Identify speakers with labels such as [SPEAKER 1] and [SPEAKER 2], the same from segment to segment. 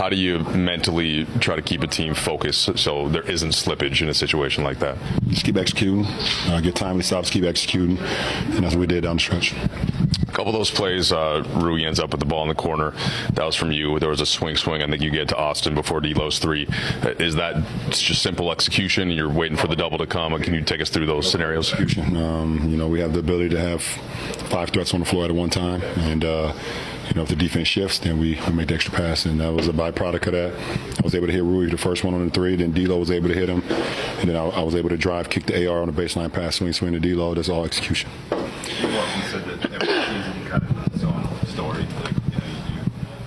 [SPEAKER 1] How do you mentally try to keep a team focused so there isn't slippage in a situation like that?
[SPEAKER 2] Just keep executing, get timely stops, keep executing, and that's what we did down the stretch.
[SPEAKER 1] A couple of those plays, Rui ends up with the ball in the corner. That was from you. There was a swing. I think you get to Austin before D'Lo's three. Is that just simple execution? You're waiting for the double to come. Can you take us through those scenarios?
[SPEAKER 2] We have the ability to have 5 threats on the floor at one time, and if the defense shifts, then we make the extra pass, and that was a byproduct of that. I was able to hit Rui the first one on the three, then D'Lo was able to hit him, and then I was able to drive, kick the AR on the baseline pass, swing to D'Lo. That's all execution.
[SPEAKER 3] You said that every season kind of its own story. You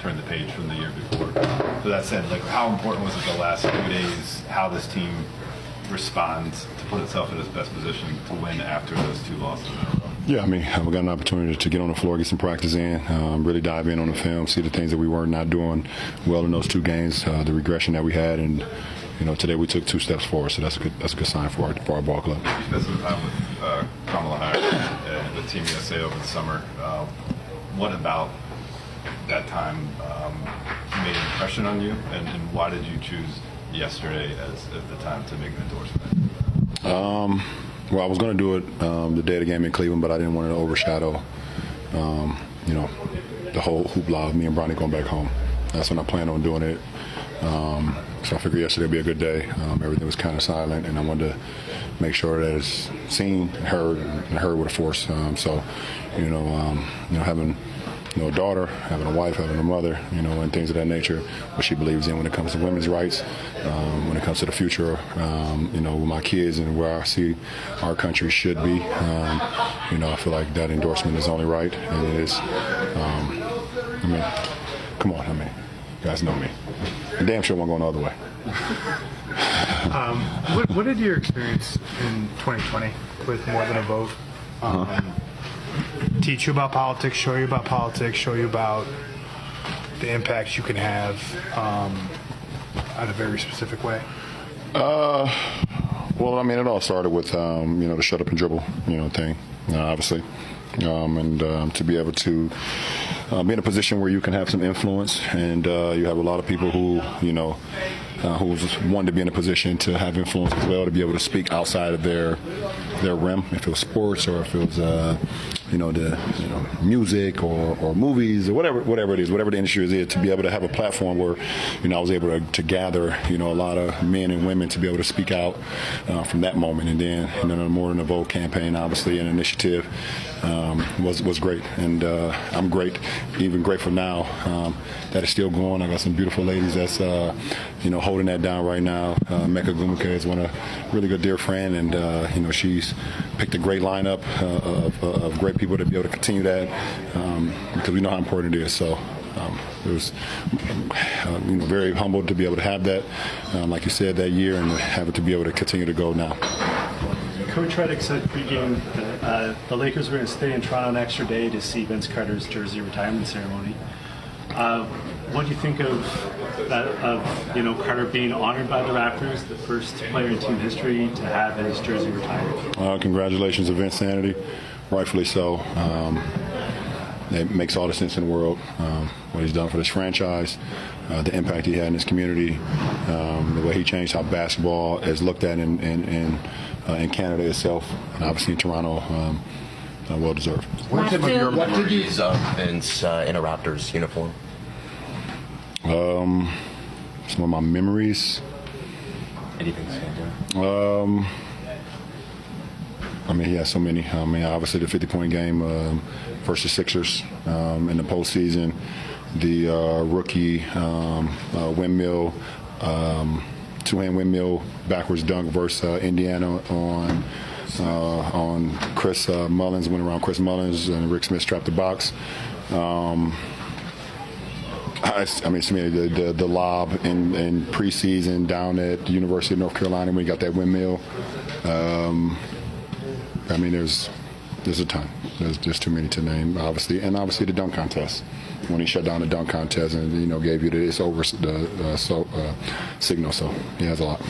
[SPEAKER 3] turned the page from the year before. So that said, how important was it the last few days? How this team responds to put itself in its best position to win after those 2 losses in a row?
[SPEAKER 2] Yeah, we got an opportunity to get on the floor, get some practice in, really dive in on the film, see the things that we were not doing well in those 2 games, the regression that we had, and today we took 2 steps forward, so that's a good sign for our ball club.
[SPEAKER 3] You spent some time with Kamala Harris and the Team USA over the summer. What about that time made an impression on you, and why did you choose yesterday as the time to make an endorsement?
[SPEAKER 2] Well, I was going to do it the day of the game in Cleveland, but I didn't want it to overshadow, the whole hoopla of me and Bronny going back home. That's when I planned on doing it. So I figured yesterday would be a good day. Everything was kind of silent, and I wanted to make sure that it's seen, heard, and heard with a force. Having a daughter, having a wife, having a mother, and things of that nature, what she believes in when it comes to women's rights, when it comes to the future, with my kids and where I see our country should be. I feel like that endorsement is only right, and it is. Come on, you guys know me. I damn sure won't go no other way.
[SPEAKER 4] What did your experience in 2020 with More Than a Vote teach you about politics, show you about politics, show you about the impacts you can have in a very specific way?
[SPEAKER 2] Well, it all started with, the shut up and dribble, thing, obviously. To be able to be in a position where you can have some influence, and you have a lot of people who, who want to be in a position to have influence as well, to be able to speak outside of their realm, if it was sports or if it was, music or movies or whatever it is, whatever the industry is, to be able to have a platform where, I was able to gather, a lot of men and women to be able to speak out from that moment. And then, the More Than a Vote campaign, obviously, an initiative was great. And I'm even grateful now that it's still going. I got some beautiful ladies that's, holding that down right now. Mecca Gumaka is a really good dear friend, and, she's picked a great lineup of great people to be able to continue that, because we know how important it is. So it was, very humbled to be able to have that, like you said, that year, and have it to be able to continue to go now.
[SPEAKER 5] Coach Reddick said pregame that the Lakers were going to stay in Toronto an extra day to see Vince Carter's jersey retirement ceremony. What do you think of that? Carter being honored by the Raptors, the first player in team history to have his jersey retired?
[SPEAKER 2] Congratulations to Vince Sanity, rightfully so. It makes all the sense in the world, what he's done for this franchise, the impact he had in his community, the way he changed how basketball is looked at in Canada itself, and obviously in Toronto, well deserved.
[SPEAKER 6] What did you Vince in a Raptors uniform?
[SPEAKER 2] Some of my memories.
[SPEAKER 6] Anything stand out?
[SPEAKER 2] He has so many. Obviously the 50-point game versus Sixers in the postseason, the rookie windmill, two-hand windmill backwards dunk versus Indiana on Chris Mullins, went around Chris Mullins, and Rick Smith strapped the box. To me, the lob in preseason down at the University of North Carolina when we got that windmill. There's a ton. There's too many to name, obviously, and obviously the dunk contest when he shut down the dunk contest and gave you the it's over signal. So he has a lot.